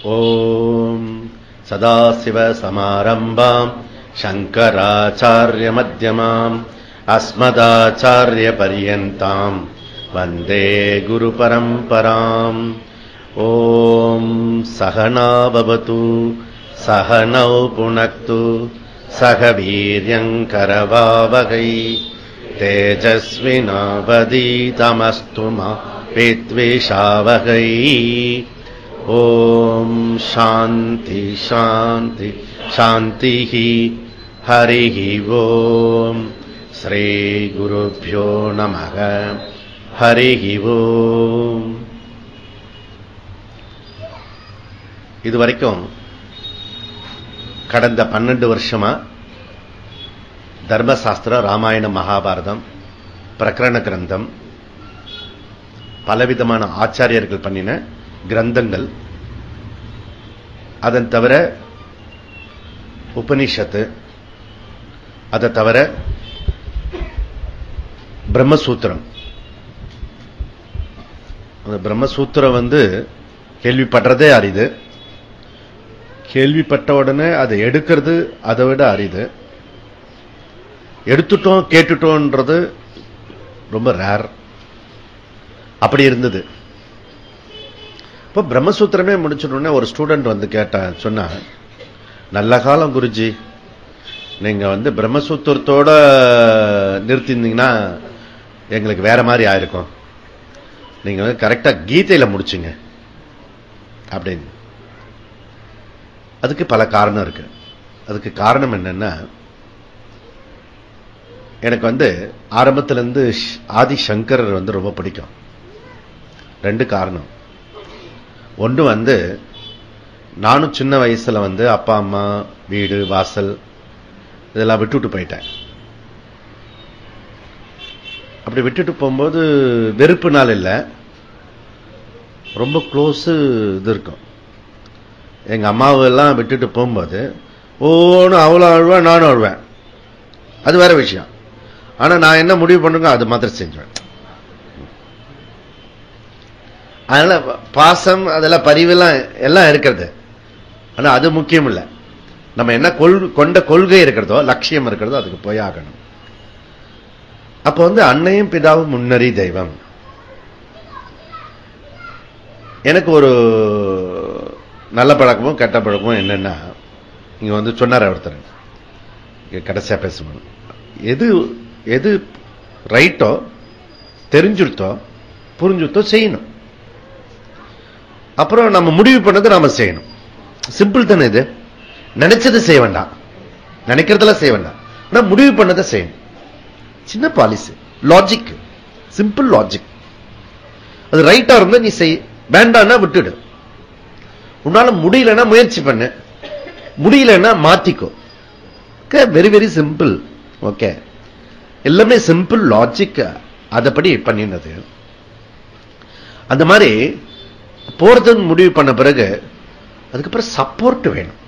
ஓம் சதாசிவசமாரம்பாம் சங்கராச்சார்ய மத்யமாம் அஸ்மதாச்சார்ய பர்யந்தாம் வந்தே குரு பரம்பராம். ஓம் சகனா பவது சகனௌ புனக்து சக வீர்யங்கரவாவகை தேஜஸ்வினாவதீதமஸ்து மா வித்விஷாவகை. ஓம் சாந்தி சாந்தி சாந்தி. ஹரிஹி ஓம். ஸ்ரீ குருப்யோ நமக. ஹரிஹி ஓம். இதுவரைக்கும் கடந்த 12 வருஷமா தர்மசாஸ்திரம், ராமாயணம், மகாபாரதம், பிரகரண கிரந்தம், பலவிதமான ஆச்சாரியர்கள் பண்ணின கிரந்தங்கள், அதன் தவிர உபனிஷத்து, அதை தவிர பிரம்மசூத்திரம். அந்த பிரம்மசூத்திரம் கேள்விப்படுறதே அரிது. கேள்விப்பட்ட உடனே அதை எடுக்கிறது அதை விட அரிது. எடுத்துட்டோம் கேட்டுட்டோன்றது ரொம்ப ரேர். அப்படி இருந்தது. இப்ப பிரம்மசூத்திரமே முடிச்சுட்டோன்னே ஒரு ஸ்டூடெண்ட் சொன்னா, நல்ல காலம் குருஜி, நீங்க பிரம்மசூத்திரத்தோட நிறுத்திருந்தீங்கன்னா எங்களுக்கு வேற மாதிரி ஆயிருக்கும். நீங்க கரெக்டா கீதையில முடிச்சுங்க அப்படின்னு. அதுக்கு பல காரணம் இருக்கு. அதுக்கு காரணம் என்னன்னா, எனக்கு ஆரம்பத்திலிருந்து ஆதிசங்கரர் ரொம்ப பிடிக்கும். 2 காரணம். ஒன்று நானும் சின்ன வயசுல அப்பா அம்மா வீடு வாசல் இதெல்லாம் விட்டுட்டு போயிட்டேன். அப்படி விட்டுட்டு போகும்போது வெறுப்பு நாள் இல்லை, ரொம்ப க்ளோஸ் இது இருக்கும். எங்க அம்மாவெல்லாம் விட்டுட்டு போகும்போது ஓன்னு அவ்வளோ அழுவேன், நானும் அழுவேன். அது வேற விஷயம். ஆனா நான் என்ன முடிவு பண்ணுங்க அது மாத்திரம் செஞ்சுவேன். அதனால பாசம் அதெல்லாம் பரிவெல்லாம் எல்லாம் இருக்கிறது. ஆனா அது முக்கியம் இல்லை. நம்ம என்ன கொண்ட கொள்கை இருக்கிறதோ, லட்சியம் இருக்கிறதோ அதுக்கு போய் ஆகணும். அப்ப அன்னையும் பிதாவும் முன்னறி தெய்வம். எனக்கு ஒரு நல்ல பழக்கமும் கெட்ட பழக்கமும் என்னன்னா, இங்க சொன்னார் ஒருத்தர், கடைசியா பேசணும், எது ரைட்டோ தெரிஞ்சுட்டோ புரிஞ்சுட்டோ செய்யணும். அப்புறம் நம்ம முடிவு பண்ணது நாம செய்யணும். சிம்பிள் தானே இது. நினைச்சது செய்ய வேண்டாம், நினைக்கிறதெல்லாம் செய்ய வேண்டாம். ஆனா முடிவு பண்ணதை செய்யணும். சின்ன பாலிசி, லாஜிக், சிம்பிள் லாஜிக். அது ரைட்டா இருந்தா நீ செய், வேண்டாம்னா விட்டுடு. உன்னால முடியலன்னா முயற்சி பண்ணு, முடியலன்னா மாத்திக்கோ. Very very simple. ஓகே, எல்லாமே சிம்பிள் லாஜிக். அதப்படி பண்ணினது. அந்த மாதிரி போறதுன்னு முடிவு பண்ண பிறகு அதுக்கப்புறம் சப்போர்ட் வேணும்.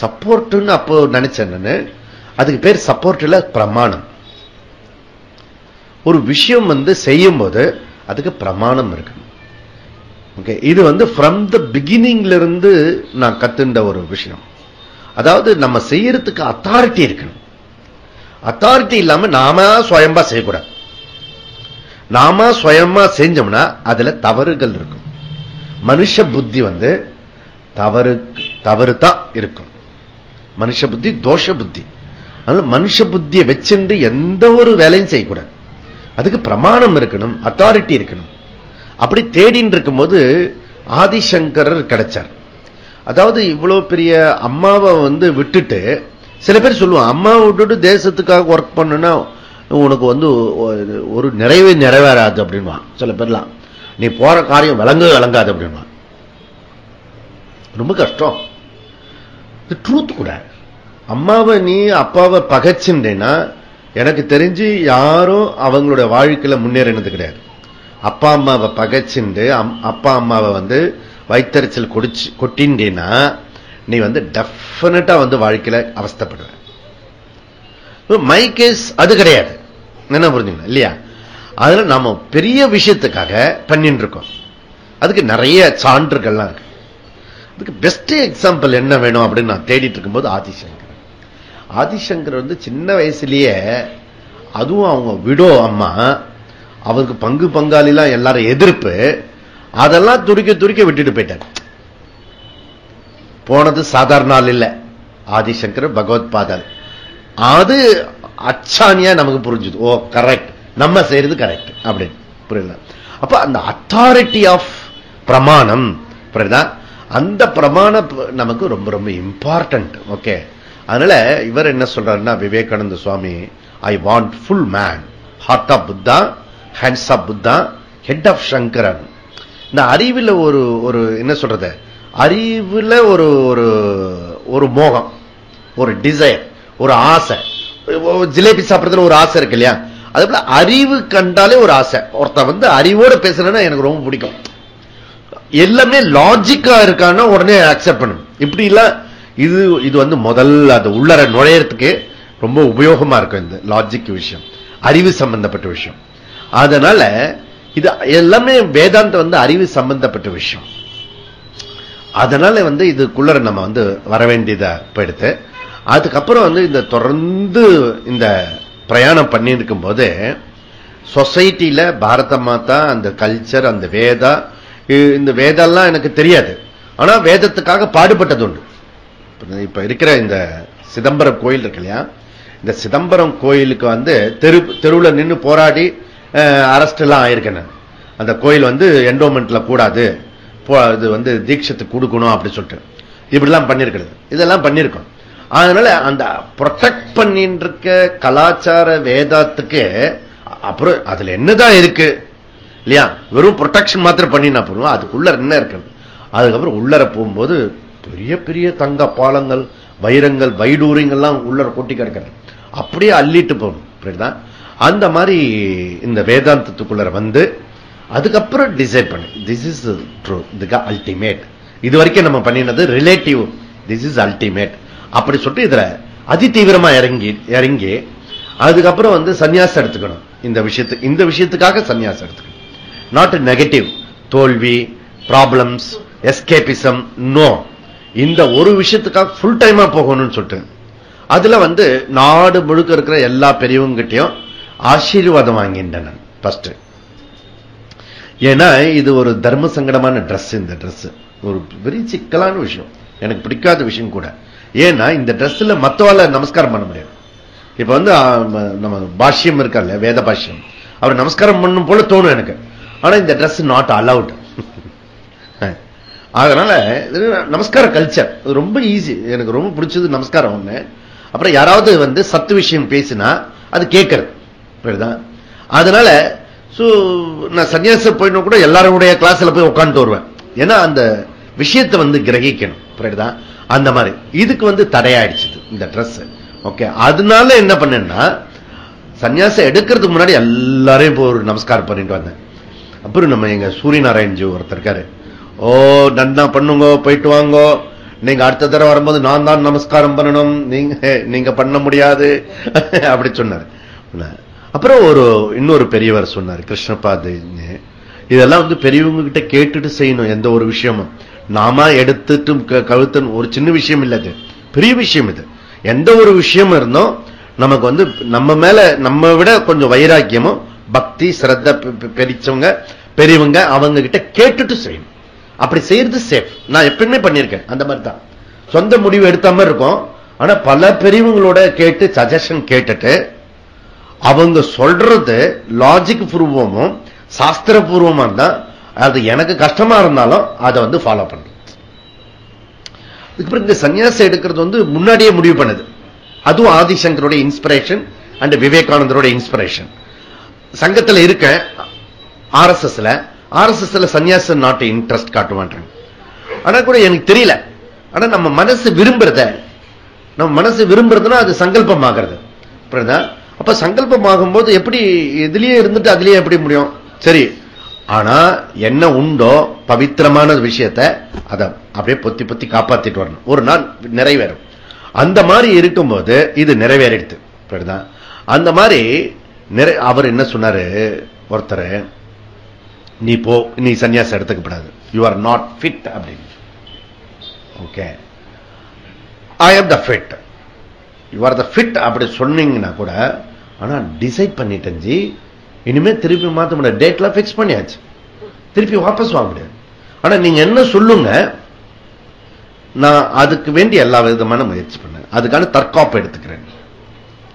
சப்போர்ட்னு அப்போ நினைச்சேன். அதுக்கு பேர் சப்போர்ட் இல்ல, பிரமாணம். ஒரு விஷயம் செய்யும் போது அதுக்கு பிரமாணம் இருக்கு. ஓகே, இது ஃப்ரம் த பிகினிங்ல இருந்து நான் கத்துண்ட ஒரு விஷயம். அதாவது நம்ம செய்யறதுக்கு அத்தாரிட்டி இருக்கணும். அத்தாரிட்டி இல்லாம நாம சுயம்பா செய்யக்கூடாது. நாம சுயமா செஞ்சோம்னா அதுல தவறுகள் இருக்கும். மனுஷ புத்தி தவறு தான் இருக்கும். மனுஷ புத்தி தோஷ புத்தி. அதனால மனுஷ புத்தியை வச்சுட்டு எந்த ஒரு வேலையும் செய்யக்கூடாது. அதுக்கு பிரமாணம் இருக்கணும், அத்தாரிட்டி இருக்கணும். அப்படி தேடின்னு இருக்கும்போது ஆதிசங்கரர் கிடைச்சார். அதாவது இவ்வளவு பெரிய அம்மாவை விட்டுட்டு, சில பேர் சொல்லுவான், அம்மாவை விட்டுட்டு தேசத்துக்காக ஒர்க் பண்ணுனா உனக்கு ஒரு நிறைவேறாது அப்படின்வான். சில பேர்லாம் நீ போற காரியம் விளங்காது அப்படின்வான். ரொம்ப கஷ்டம். இது ட்ரூத் கூட. அம்மாவை நீ அப்பாவை பகைச்சுட்டேன்னா எனக்கு தெரிஞ்சு யாரும் அவங்களுடைய வாழ்க்கையில முன்னேறினது கிடையாது. அப்பா அம்மாவை பகைச்சுண்டு அப்பா அம்மாவை வைத்தறிச்சல் கொட்டின்றேன்னா நீ டெஃபினட்டா வாழ்க்கையில அவஸ்தைப்படுற. மை கேஸ் அது கிடையாது. என்ன புரிஞ்சுங்க இல்லையா? அதுல நாம பெரிய விஷயத்துக்காக பண்ணிட்டு இருக்கோம். அதுக்கு நிறைய சான்றுகள்லாம் இருக்கு. இதுக்கு பெஸ்ட் எக்ஸாம்பிள் என்ன வேணும் அப்படின்னு நான் தேடிட்டு இருக்கும்போது ஆதிசங்கர். ஆதிசங்கர் வந்து சின்ன வயசுலயே, அதுவும் அவங்க விடோ அம்மா, அவருக்கு பங்கு பங்காளிலாம் எல்லாரும் எதிர்ப்பு, அதெல்லாம் துடிக்க விட்டுட்டு போயிட்டார். போனது சாதாரண நாள் இல்ல. ஆதிசங்கர் பகவத் பாதல் அது அச்சானியா நமக்கு புரிஞ்சுது. ஓ கரெக்ட், நம்ம செய்யறது கரெக்ட் அப்படின்னு புரியல. அப்ப அந்த அத்தாரிட்டி ஆஃப் பிரமாணம் புரியுதா, அந்த பிரமாணம் நமக்கு ரொம்ப ரொம்ப இம்பார்ட்டன்ட். ஓகே, அதனால இவர் என்ன சொல்றாருன்னா, Vivekananda Swami, I want full man, heart of Buddha, hands of Buddha, head of Sankaran. இந்த அறிவில் ஒரு என்ன சொல்றது, அறிவுல ஒரு மோகம், ஒரு டிசைர், ஒரு ஆசை. ஜிலேபி சாப்பிடுறதுல ஒரு ஆசை இருக்கு இல்லையா, அதே போல அறிவு கண்டாலே ஒரு ஆசை. ஒருத்தன் வந்து அறிவோட பேசுறேன்னா எனக்கு ரொம்ப பிடிக்கும். எல்லாமே லாஜிக்கா இருக்கான்னா உடனே அக்செப்ட் பண்ணணும். இப்படி இல்ல, இது வந்து முதல்ல அது உள்ளர நுழையறதுக்கு ரொம்ப உபயோகமா இருக்கும் இந்த லாஜிக் விஷயம், அறிவு சம்பந்தப்பட்ட விஷயம். அதனால இது எல்லாமே வேதாந்தம் வந்து அறிவு சம்பந்தப்பட்ட விஷயம். அதனால வந்து இதுக்குள்ள நம்ம வந்து வர வேண்டியதா போயிடுத்து. அதுக்கப்புறம் வந்து இந்த தொடர்ந்து இந்த பிரயாணம் பண்ணிருக்கும் போது சொசைட்டில பாரத மாதா, அந்த கல்ச்சர், அந்த வேதா, இந்த வேதெல்லாம் எனக்கு தெரியாது, ஆனா வேதத்துக்காக பாடுபட்டது உண்டு. இப்ப இருக்கிற இந்த சிதம்பரம் கோயில் இருக்கு இல்லையா, இந்த சிதம்பரம் கோயிலுக்கு வந்து தெருவில் நின்று போராடி அரெஸ்ட் எல்லாம் ஆயிருக்கேன். அந்த கோயில் வந்து என்டோமெண்ட்ல கூடாது, இது வந்து தீட்சத்துக்கு கொடுக்கணும் அப்படி சொல்லிட்டு இப்படிலாம் பண்ணிருக்கிறது, இதெல்லாம் பண்ணிருக்கோம். அதனால அந்த ப்ரொடெக்ட் பண்ணிட்டு இருக்க கலாச்சார வேதத்துக்கு அப்புறம் அதுல என்னதான் இருக்கு இல்லையா, வெறும் ப்ரொடெக்ஷன் மாத்திரம் பண்ணினா போறோம், அதுக்குள்ள என்ன இருக்கு. அதுக்கப்புறம் உள்ளர போகும்போது பெரிய பெரிய தங்க பாலங்கள், வைரங்கள், வைடூரியங்கள்லாம் உள்ளர கொட்டி கிடக்கிறது, அப்படியே அள்ளிட்டு போகணும். அப்படிதான் அந்த மாதிரி இந்த வேதாந்தத்துக்குள்ள வந்து அதுக்கப்புறம் டிசைட் பண்ணு, திஸ் இஸ் ட்ரூ, இதுக்கு அல்டிமேட். இது வரைக்கும் நம்ம பண்ணினது ரிலேட்டிவ், திஸ் இஸ் அல்டிமேட் அப்படி சொல்லிட்டு இதுல அதி தீவிரமா இறங்கி அதுக்கப்புறம் வந்து சன்னியாசம் எடுத்துக்கணும். இந்த விஷயத்துக்காக சன்னியாசம் எடுத்துக்கணும். நாட் நெகட்டிவ், தோல்வி, ப்ராப்ளம்ஸ், எஸ்கேபிசம், நோ. இந்த ஒரு விஷயத்துக்காக ஃபுல் டைமா போகணும்னு சொல்லிட்டு அதுல வந்து நாடு முழுக்க இருக்கிற எல்லா பெரியவங்கிட்டையும் ஆசீர்வாதம் வாங்கின்றன ஃபர்ஸ்ட். ஏன்னா இது ஒரு தர்ம சங்கடமான ட்ரெஸ். இந்த ட்ரெஸ் ஒரு பெரிய சிக்கலான விஷயம், எனக்கு பிடிக்காத விஷயம் கூட. ஏன்னா இந்த ட்ரெஸ்ல மத்தவால நமஸ்காரம் பண்ண முடியாது. இப்ப வந்து நம்ம பாஷ்யம் இருக்கல, வேத பாஷ்யம், அவர் நமஸ்காரம் பண்ணும் போல தோணும் எனக்கு, ஆனா இந்த ட்ரெஸ் நாட் அலவுட். அதனால நமஸ்கார கல்ச்சர் ரொம்ப ஈஸி, எனக்கு ரொம்ப பிடிச்சது நமஸ்காரம் ஒண்ணு. அப்புறம் யாராவது வந்து சத்து விஷயம் பேசினா அது கேட்கறது. அதனால நான் சன்னியாசம் போயிடும் கூட எல்லாருடைய கிளாஸ்ல போய் உட்காந்துட்டு வருவேன். ஏன்னா அந்த விஷயத்தை வந்து கிரகிக்கணும். புரியுதா? அந்த மாதிரி இதுக்கு வந்து தடையாயிடுச்சு இந்த ட்ரெஸ். ஓகே, அதனால என்ன பண்ணேன்னா சன்னியாசம் எடுக்கிறதுக்கு முன்னாடி எல்லாரையும் போய் ஒரு நமஸ்காரம் பண்ணிட்டு வந்தேன். அப்புறம் நம்ம எங்க சூரியநாராயண்ஜி ஒருத்தர் இருக்காரு, ஓ நன்னா பண்ணுங்க, போயிட்டு வாங்க, நீங்க அடுத்த தடவை வரும்போது நான் தான் நமஸ்காரம் பண்ணணும், நீங்க பண்ண முடியாது அப்படி சொன்னார். அப்புறம் இன்னொரு பெரியவர் சொன்னார், கிருஷ்ணபாத், இதெல்லாம் வந்து பெரியவங்க கிட்ட கேட்டுட்டு செய்யணும். எந்த ஒரு விஷயமும் நாம எடுத்துட்டு கழுத்து ஒரு சின்ன விஷயம் இல்ல, இது பெரிய விஷயம். இது எந்த ஒரு விஷயம் இருந்தோம் நமக்கு வந்து நம்ம மேல நம்ம விட கொஞ்சம் வைராக்கியமும் பக்தி சிரத்த பெரிச்சவங்க பெரியவங்க அவங்க கிட்ட கேட்டுட்டு செய்யணும். அப்படி செய்யறது சேஃப். நான் எப்பயுமே பண்ணிருக்கேன் அந்த மாதிரி தான். சொந்த முடிவு எடுத்த மாதிரி இருக்கும், ஆனா பல பெரியவங்களோட கேட்டு சஜஷன் கேட்டுட்டு அவங்க சொல்றது லாஜிக் பூர்வமும் சாஸ்திர பூர்வமா இருந்தா அது எனக்கு கஷ்டமா இருந்தாலும் அதை வந்து ஃபாலோ பண்றது. அதுக்கப்புறம் இந்த சன்னியாசம் எடுக்கிறது வந்து முன்னாடியே முடிவு பண்ணது. அதுவும் ஆதிசங்கரோட இன்ஸ்பிரேஷன் அண்ட் விவேகானந்தரோட இன்ஸ்பிரேஷன். சங்கத்துல இருக்க ஆர்எஸ்எஸ்ல சன்னியாச நாட்டு இன்ட்ரெஸ்ட் காட்ட மாட்டாங்க. ஆனா கூட எனக்கு தெரியல. ஆனா நம்ம மனசு விரும்புறதுன்னா அது சங்கல்பமாகிறது. அப்ப சங்கல்பமாகும் போது எப்படி எதுலயே இருந்துட்டு அதுலயே எப்படி முடியும்? சரி, ஆனா என்ன உண்டோ பவித்திரமான விஷயத்தை அதை அப்படியே பொத்தி பொத்தி காப்பாத்திட்டு வரணும், ஒரு நாள் நிறைவேறும். அந்த மாதிரி இருக்கும்போது இது நிறைவேறிடுது. அந்த மாதிரி அவர் என்ன சொன்னாரு, ஒருத்தர் நீ சன்னியாசம் எடுத்துக்கப்படாது, யூ ஆர் நாட் ஃபிட் அப்படின்னு. ஓகே, ஐ ஆம் த fit, you are the fit அப்படி சொன்னீங்கன்னா கூட, ஆனா டிசைட் பண்ணிட்டேன் ஜி, இனிமே திருப்பி மாத்த முடியாது, டேட்லாம் பிக்ஸ் பண்ணியாச்சு, திருப்பி வாபஸ் வாங்க முடியாது. ஆனா நீங்க என்ன சொல்லுங்க, நான் அதுக்கு வேண்டி எல்லா விதமான முயற்சி பண்ணேன், அதுக்கான தற்காப்பு எடுத்துக்கிறேன்.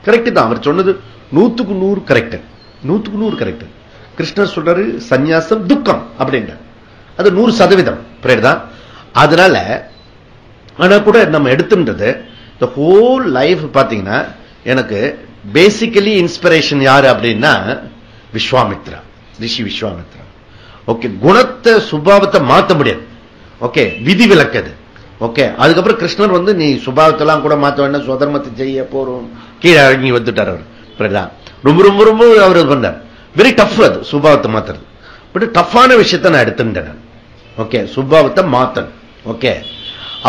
கரெக்ட் தான், அவர் சொன்னது 100க்கு 100 கரெக்ட், 100க்கு 100 கரெக்ட். கிருஷ்ணர் சொல்றாரு சந்நியாசம் துக்கம் அப்படின்ற, அது 100% புரியுதுதான். அதனால ஆனா கூட நம்ம எடுத்துன்றது இந்த ஹோல் லைஃப் பாத்தீங்கன்னா, எனக்கு பேசிக்கலி இன்ஸ்பிரேஷன் யாரு அப்படின்னா விஸ்வாமித்ரா, ரிஷி விஸ்வாமித்ரா. ஓகே, குணத்தை சுபாவத்தை மாத்த முடியாது, ஓகே, விதி விலக்குது. ஓகே, அதுக்கப்புறம் கிருஷ்ணர் வந்து நீ சுபாவத்தெல்லாம் கூட மாத்த வேண்டாம், சுதர்மத்தை செய்ய போறோம், கீழே இறங்கி வந்துட்டார் அவர். ரொம்ப ரொம்ப ரொம்ப அவர் பண்ணார், வெரி டஃப் அது சுபாவத்தை மாத்துறது. பட் டஃப்பான விஷயத்தை நான் எடுத்துட்டேன். ஓகே, சுபாவத்தை மாத்தணும். ஓகே,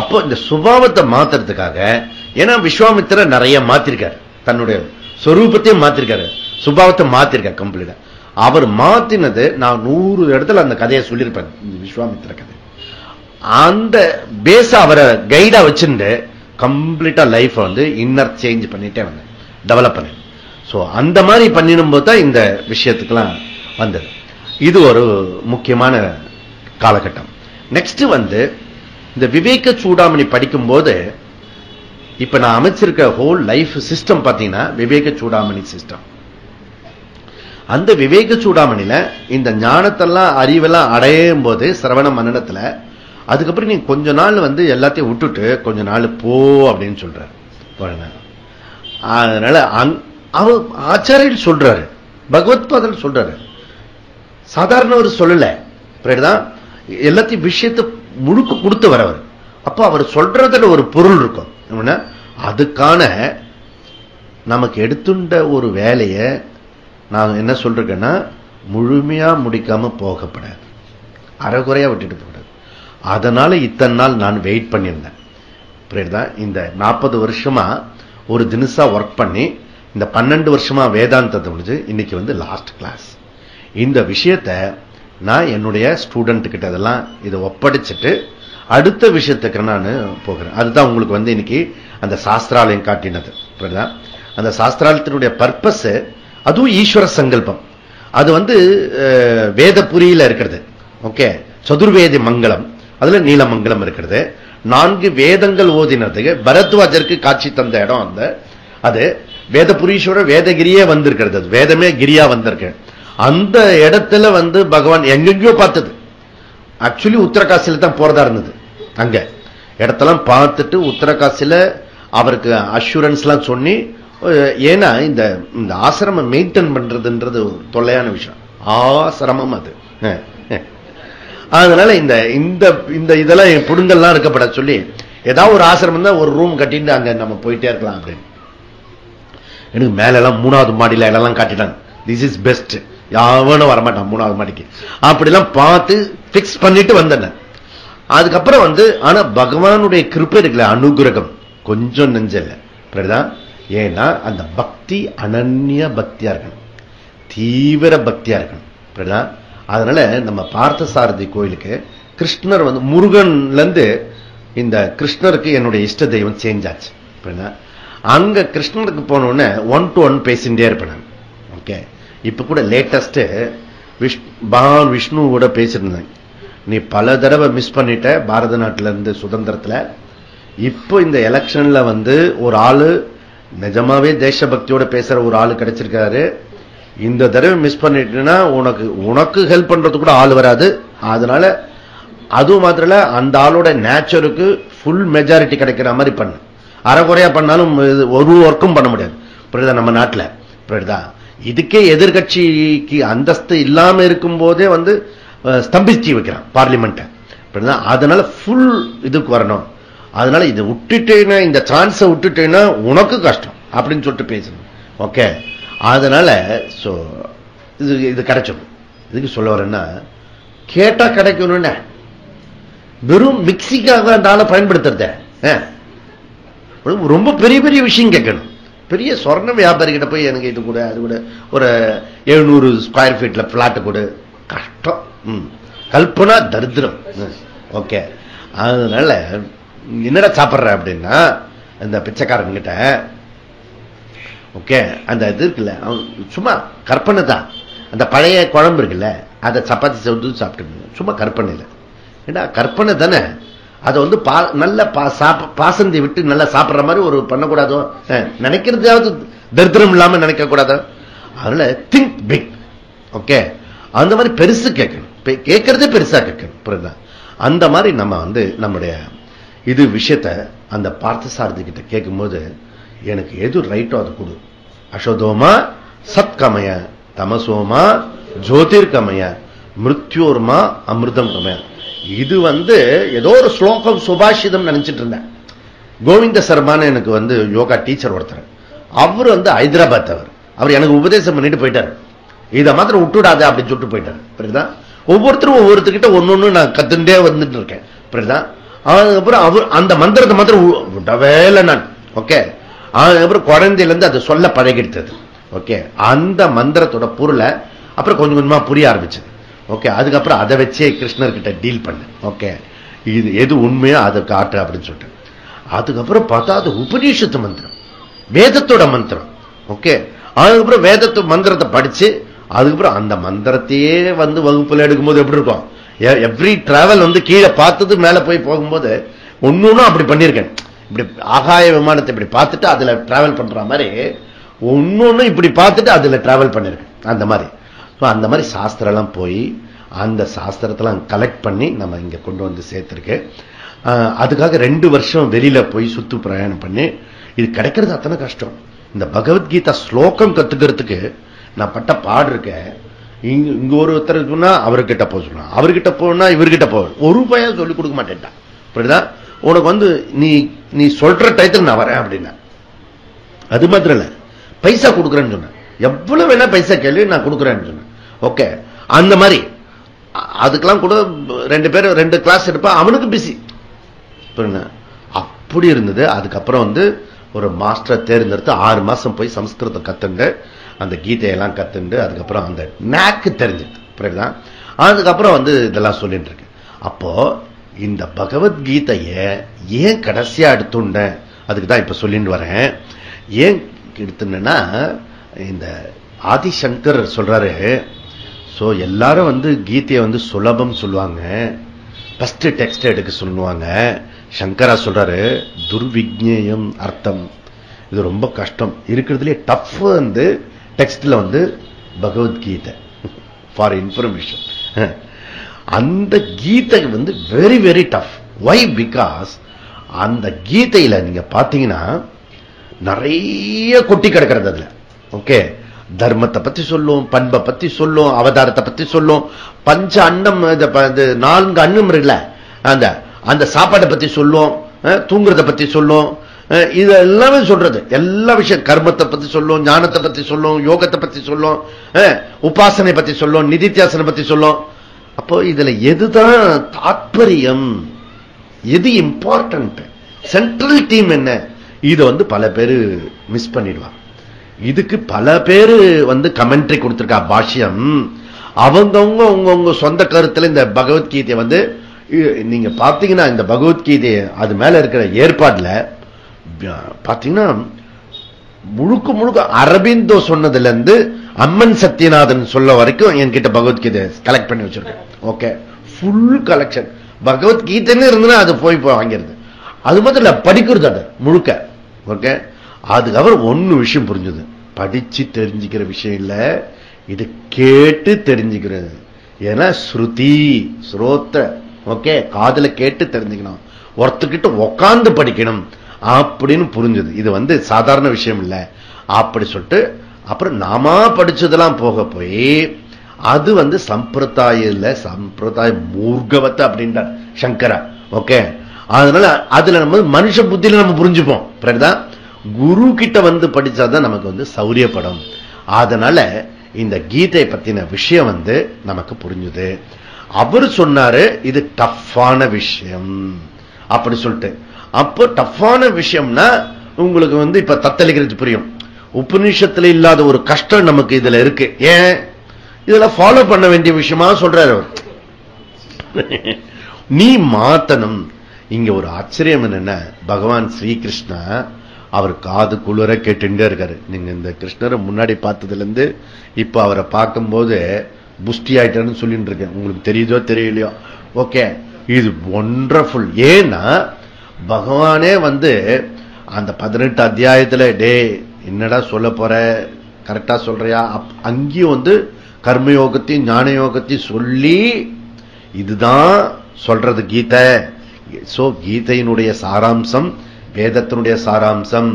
அப்போ இந்த சுபாவத்தை மாத்துறதுக்காக, ஏன்னா விஸ்வாமித்திரர் நிறைய மாத்திருக்காரு, தன்னுடைய சொரூபத்தையும் மாத்திருக்காரு, சுபாவத்தை மாத்திருக்காரு கம்ப்ளீட்டா. அவர் மாத்தினது நான் 100 இடத்துல அந்த கதையை சொல்லியிருப்பேன், விஸ்வாமித்திர கதை. அந்த பேஸ அவரை கைடா வச்சுட்டு கம்ப்ளீட்டா லைஃப் வந்து இன்னர் சேஞ்ச் பண்ணிட்டே வந்தேன், டெவலப் பண்ணேன். சோ அந்த மாதிரி பண்ணிடும் போது தான் இந்த விஷயத்துக்கெல்லாம் வந்தது. இது ஒரு முக்கியமான காலகட்டம். நெக்ஸ்ட் வந்து இந்த விவேக சூடாமணி படிக்கும் போது, இப்ப நான் அமைச்சிருக்க ஹோல் லைஃப் சிஸ்டம் பாத்தீங்கன்னா விவேக சூடாமணி சிஸ்டம். அந்த விவேக சூடாமணியில இந்த ஞானத்தெல்லாம் அறிவெல்லாம் அடையும் போது சிரவண மனனத்துல, அதுக்கப்புறம் நீ கொஞ்ச நாள் வந்து எல்லாத்தையும் விட்டுட்டு கொஞ்ச நாள் போ அப்படின்னு சொல்றாரு. அதனால ஆச்சாரியர் சொல்றாரு, பகவத்பாதர் சொல்றாரு, சாதாரண ஒரு சொல்லல, எல்லாத்தையும் விஷயத்தை முழுக்க கொடுத்து வரவர். அப்ப அவர் சொல்றதுல ஒரு பொருள் இருக்கும். அதுக்கான நமக்கு எடுத்துட்ட ஒரு வேலையை நான் என்ன சொல்றேன்னா, முழுமையா முடிக்காம போகப்படாது, அரைகுறையா விட்டுட்டு போகக்கூடாது. அதனால இத்தனை நாள் நான் வெயிட் பண்ணியிருந்தேன். இந்த 40 வருஷமா ஒரு தினசா ஒர்க் பண்ணி, இந்த 12 வருஷமா வேதாந்தத்தை முடிஞ்சு இன்னைக்கு வந்து லாஸ்ட் கிளாஸ். இந்த விஷயத்தை நான் என்னுடைய ஸ்டூடெண்ட் கிட்ட அதெல்லாம் இதை ஒப்படைச்சிட்டு அடுத்த விஷயத்துக்கு நான் போகிறேன். அதுதான் உங்களுக்கு வந்து இன்னைக்கு அந்த சாஸ்திராலயம் காட்டினது. அந்த சாஸ்திராலயத்தினுடைய பர்பஸ், அதுவும் ஈஸ்வர சங்கல்பம். அது வந்து வேதபுரியில இருக்கிறது. ஓகே, சதுர்வேதி மங்கலம், அதுல நீலமங்கலம் இருக்கிறது. 4 வேதங்கள் ஓதினதுக்கு பரத்வாஜருக்கு காட்சி தந்த இடம் அந்த, அது வேதபுரீஸ்வரர் வேதகிரியே வந்திருக்கிறது, வேதமே கிரியா வந்திருக்கு. அந்த இடத்துல வந்து பகவான் எங்கெங்கயோ பார்த்தது. ஆக்சுவலி உத்தரகாசியில தான் போறதா இருந்தது. அங்க இடத்தெல்லாம் பார்த்துட்டு உத்தரகாசியில அவருக்கு அஷூரன்ஸ் எல்லாம் சொன்னி, ஏன்னா இந்த ஆசிரமம் மெயின்டைன் பண்றதுன்றது தொல்லையான விஷயம், ஆசிரமம் அது. அதனால இந்த இந்த இதெல்லாம் புடுங்கல்லாம் இருக்கப்பட சொல்லி, ஏதாவது ஒரு ஆசிரமம் தான் ஒரு ரூம் கட்டிட்டு அங்க நம்ம போயிட்டே இருக்கலாம் அப்படின்னு. எனக்கு மேல எல்லாம் 3வது மாடியில இடம்லாம் காட்டிட்டாங்க, திஸ் இஸ் பெஸ்ட், யாவனும் வரமாட்டான் 3வது மாடிக்கு, அப்படிலாம் பார்த்து பிக்ஸ் பண்ணிட்டு வந்தேன். அதுக்கப்புறம் வந்து ஆனா பகவானுடைய கிருப்பை இருக்குல்ல, அனுகிரகம் கொஞ்சம் நெஞ்சல. ஏன்னா அந்த பக்தி அனன்ய பக்தியா இருக்கணும், தீவிர பக்தியா இருக்கணும். அதனால நம்ம பார்த்தசாரதி கோயிலுக்கு கிருஷ்ணர் வந்து முருகன்ல இருந்து இந்த கிருஷ்ணருக்கு என்னுடைய இஷ்ட தெய்வம் சேஞ்ச் ஆச்சு. அங்க கிருஷ்ணருக்கு போனோடனே 1-to-1 பேசிட்டே இருப்பேன். ஓகே, இப்ப கூட லேட்டஸ்ட் பகவான் விஷ்ணுவோட பேசிருந்தேன். நீ பல தடவை மிஸ் பண்ணிட்ட பாரத நாட்டில இருந்து சுதந்திரத்துல. இப்போ இந்த எலெக்ஷன்ல வந்து ஒரு ஆளு நிஜமாவே தேசபக்தியோட பேசுற ஒரு ஆளு கிடைச்சிருக்காரு. இந்த தடவை மிஸ் பண்ணிட்டுன்னா உனக்கு ஹெல்ப் பண்றது கூட ஆள் வராது. அதனால அதுவும் மாத்திர அந்த ஆளோட நேச்சருக்கு ஃபுல் மெஜாரிட்டி கிடைக்கிற மாதிரி பண்ணு. அரைகுறையா பண்ணாலும் ஒரு ஒர்க்கும் பண்ண முடியாது. புரியுதா? நம்ம நாட்டில் புரியுதா? இதுக்கே எதிர்கட்சிக்கு அந்தஸ்து இல்லாம இருக்கும் போதே வந்து ஸ்தம்பிச்சு வைக்கிறான் பார்லிமெண்ட். அதனால ஃபுல் இதுக்கு வரணும். அதனால இதை விட்டுட்டேன்னா, இந்த சான்ஸை விட்டுட்டேன்னா உனக்கு கஷ்டம் அப்படின்னு சொல்லிட்டு பேசணும். ஓகே, அதனால இது கிடைச்சிடும். இதுக்கு சொல்ல வரேன்னா, கேட்டா கிடைக்கணும்னா வெறும் மிக்சிக்காக அந்த ஆளை பயன்படுத்துறத ரொம்ப பெரிய பெரிய விஷயம் கேட்கணும். பெரிய சொர்ண வியாபாரி கிட்ட போய் எனக்கு இது கூட அது கூட ஒரு 700 ஸ்கொயர் ஃபீட்ல பிளாட் கூட கஷ்டம், கல்பனா தரித்திரம். ஓகே, அதனால என்னடா சாப்பிடுற அப்படின்னா அந்த பிச்சைக்காரங்கிட்ட ஓகே அந்த இது இருக்குல்ல, சும்மா கற்பனை தான். அந்த பழைய குழம்பு இருக்குல்ல, அதை சப்பாத்தி செஞ்சு சாப்பிட்டு சும்மா கற்பனையில். ஏன்னா கற்பனை தானே, அதை வந்து நல்ல பாசந்தி விட்டு நல்லா சாப்பிட்ற மாதிரி ஒரு பண்ணக்கூடாதோ, நினைக்கிறதாவது தரித்திரம் இல்லாம நினைக்க கூடாதோ. அதனால திங்க் பிக். ஓகே, அந்த மாதிரி பெருசு கேட்கணும், கேட்கறதே பெருசா கேட்கணும். புரியுதா? அந்த மாதிரி நம்ம வந்து நம்முடைய இது விஷயத்த அந்த பார்த்தசாரதி கிட்ட கேட்கும் போது, எனக்கு எது ரைட்டோ அது கொடு. அசோதோமா சத்கமய, தமசோமா ஜோதிர்கமய, மிருத்யோர்மா அமிர்தம் கமய. இது வந்து ஏதோ ஒரு ஸ்லோகம் சுபாஷிதம் நினைச்சிட்டு இருந்தேன். கோவிந்த சர்மான்னு எனக்கு வந்து யோகா டீச்சர் ஒருத்தர், அவர் வந்து ஹைதராபாத். அவர் எனக்கு உபதேசம் பண்ணிட்டு போயிட்டாரு, இதை மாத்திரம் விட்டுடாத அப்படின்னு சொல்லிட்டு போயிட்டாரு. புரியுதா? ஒவ்வொருத்தரும் ஒவ்வொருத்தர்கிட்ட ஒன்னொன்னு நான் கத்துட்டே வந்துட்டு இருக்கேன். புரியுதா? அதுக்கப்புறம் அவர் அந்த மந்திரத்தை மாத்திரம் விடவே இல்லை நான். ஓகே, அதுக்கப்புறம் குழந்தையில இருந்து அதை சொல்ல பழகிடுத்தது. ஓகே, அந்த மந்திரத்தோட பொருளை அப்புறம் கொஞ்சம் கொஞ்சமா புரிய ஆரம்பிச்சது. ஓகே, அதுக்கப்புறம் அதை வச்சே கிருஷ்ணர்கிட்ட டீல் பண்ண. ஓகே, இது எது உண்மையோ அதை காட்டு அப்படின்னு சொல்லிட்டு. அதுக்கப்புறம் பார்த்தா அது உபநிஷத்து மந்திரம், வேதத்தோட மந்திரம். ஓகே, அதுக்கப்புறம் வேதத்து மந்திரத்தை படிச்சு அதுக்கப்புறம் அந்த மந்திரத்தையே வந்து வகுப்புல எடுக்கும்போது எப்படி இருக்கும், எவ்ரி டிராவல் வந்து கீழே பார்த்தது மேல போய் போகும்போது ஒன்னும் அப்படி பண்ணிருக்கேன். இப்படி ஆகாய விமானத்தை இப்படி பார்த்துட்டு அதுல டிராவல் பண்ற மாதிரி ஒன்னொன்னு இப்படி பார்த்துட்டு அதுல டிராவல் பண்ணிருக்கேன். அந்த மாதிரி அந்த மாதிரி சாஸ்திரம் எல்லாம் போய் அந்த சாஸ்திரத்தெல்லாம் கலெக்ட் பண்ணி நம்ம இங்க கொண்டு வந்து சேர்த்திருக்கு. அதுக்காக 2 வருஷம் வெளியில போய் சுத்து பிரயாணம் பண்ணி இது கிடைக்கிறது அத்தனை கஷ்டம். இந்த பகவத்கீதா ஸ்லோகம் கத்துக்கிறதுக்கு நான் பட்ட பாடு இருக்க. இங்க ஒருத்தர் சொன்னா அவர்கிட்ட போக சொல்லலாம், அவர்கிட்ட போனா இவர்கிட்ட போக, ஒரு பையன் சொல்லிக் கொடுக்க மாட்டேன்டா. புரியுதா? உனக்கு வந்து நீ சொல்ற டயத்துல நான் வரேன் அப்படின்னா, அது மாத்திரம் இல்ல பைசா கொடுக்குறேன்னு சொன்னேன். எவ்வளவு வேணா பைசா கேள்வி நான் கொடுக்குறேன்னு சொன்னேன். ஓகே, அந்த மாதிரி அதுக்கெல்லாம் கூட 2 பேர் 2 கிளாஸ் எடுப்பா, அவனுக்கு பிஸி. அப்படி இருந்தது. அதுக்கப்புறம் வந்து ஒரு மாஸ்டர் தேர்ந்தெடுத்து 6 மாசம் போய் சம்ஸ்கிருதம் கத்துண்டு அந்த கீதையெல்லாம் கத்துண்டு அதுக்கப்புறம் அந்த நாக்கு தெரிஞ்சது. புரியுதா? அதுக்கப்புறம் வந்து இதெல்லாம் சொல்லிட்டு இருக்கு. அப்போ இந்த பகவத்கீதைய ஏன் கடைசியா எடுத்துட்டேன் அதுக்கு தான் இப்ப சொல்லிட்டு வரேன். ஏன் எடுத்துன்னா, இந்த ஆதிசங்கர் சொல்றாரு, சோ எல்லாரும் வந்து கீதையை வந்து சுலபம் சொல்லுவாங்க, ஃபர்ஸ்ட் டெக்ஸ்ட் எடுக்க சொல்லுவாங்க. சங்கரா சொல்றாரு துர்விக்ஞேயம் அர்த்தம், இது ரொம்ப கஷ்டம், இருக்கிறதுலே டஃப் வந்து டெக்ஸ்ட்ல வந்து பகவத்கீதை. ஃபார் இன்ஃபர்மேஷன், அந்த கீதை வந்து very very tough. Why? Because அந்த கீதையில நீங்க பாத்தீங்கன்னா நிறைய கொட்டி கிடக்கிறது அதுல. ஓகே, தர்மத்தை பத்தி சொல்லும், பண்பை பத்தி சொல்லும், அவதாரத்தை பத்தி சொல்லும், பஞ்ச அன்னம் 4 அன்னம் இருக்குல்ல, அந்த சாப்பாட்டை பத்தி சொல்லும், தூங்குறத பத்தி சொல்லும், இது எல்லாமே சொல்றது. எல்லா விஷயம் கர்மத்தை பத்தி சொல்லும், ஞானத்தை பத்தி சொல்லும், யோகத்தை பத்தி சொல்லும், உபாசனை பத்தி சொல்லும், நிதித்தியாசனை பத்தி சொல்லும். அப்போ இதுல எதுதான் தாத்பரியம், எது இம்பார்ட்டன்ட், சென்ட்ரல் தீம் என்ன, இதை வந்து பல பேரு மிஸ் பண்ணிடுவாங்க. இதுக்கு பல பேரு வந்து கமெண்ட்ரி கொடுத்திருக்கா, பாஷ்யம். அவங்கவுங்க உங்க சொந்த கருத்துல இந்த பகவத்கீதையை வந்து நீங்க பாத்தீங்கன்னா, இந்த பகவத்கீதை அது மேல இருக்கிற ஏற்பாடுல பாத்தீங்கன்னா முழுக்க முழுக்க அரபிந்தோ சொன்னதுல இருந்து அம்மன் சத்யநாதன் சொல்ல வரைக்கும் என்கிட்ட பகவத்கீதை கலெக்ட் பண்ணி வச்சிருக்கேன். ஓகே, ஃபுல் கலெக்ஷன் பகவத்கீதைன்னு இருந்ததுன்னா அது போய் வாங்கிறது. அது மட்டும் இல்ல, படிக்கிறது அது முழுக்க. ஓகே, அதுக்கப்புறம் ஒன்னு விஷயம் புரிஞ்சது, படிச்சு தெரிஞ்சுக்கிற விஷயம் இல்ல, இது கேட்டு தெரிஞ்சுக்கிறது. ஏன்னா ஸ்ருதி ஸ்ரோத்த, ஓகே, காதுல கேட்டு தெரிஞ்சுக்கணும், ஒருத்தர்கிட்ட உக்காந்து படிக்கணும் அப்படின்னு புரிஞ்சது. இது வந்து சாதாரண விஷயம் இல்ல அப்படி சொல்லிட்டு அப்புறம் நாமா படிச்சதெல்லாம் போக போய் அது வந்து சம்பிரதாய இல்ல, சம்பிரதாய மூர்க்கவத்தை அப்படின்றார் சங்கரா. ஓகே, அதனால அதுல நம்ம மனுஷ புத்தியில நம்ம புரிஞ்சுப்போம். புரியுதா? குரு கிட்ட வந்து படிச்சாதான் நமக்கு வந்து சௌரியப்படும். அதனால இந்த கீதை பத்தின விஷயம் வந்து நமக்கு புரிஞ்சுது. அவர் சொன்னாரு இது டஃப்பான விஷயம் அப்படி சொல்லிட்டு. அப்போ டஃப்பான விஷயம்னா உங்களுக்கு வந்து இப்ப தத்தளிக்கிறது புரியும். உபநிஷத்துல இல்லாத ஒரு கஷ்டம் நமக்கு இதுல இருக்கு. ஏன்? இதுல ஃபாலோ பண்ண வேண்டிய விஷயமா சொல்றாரு அவர். நீ மாத்தணும், இங்க ஒரு ஆச்சரியம் என்னன்னா, பகவான் ஸ்ரீகிருஷ்ணா அவர் காது குளிர கேட்டுட்டே இருக்காரு. நீங்க இந்த கிருஷ்ணரை முன்னாடி பார்த்ததுல இருந்து இப்ப அவரை பார்க்கும்போது புஷ்டி ஆயிட்டாருன்னு சொல்லிட்டு இருக்கேன். உங்களுக்கு தெரியுதோ தெரியலையோ, ஓகே, இது ஒண்டர்ஃபுல். ஏன்னா பகவானே அந்த 18 அத்தியாயத்துல டே என்னடா சொல்ல போற, கரெக்டா சொல்றியா, அங்கேயும் கர்மயோகத்தையும் ஞான யோகத்தையும் சொல்லி இதுதான் சொல்றது கீதை. சோ கீதையினுடைய சாராம்சம் வேதத்தினுடைய சாராம்சம்.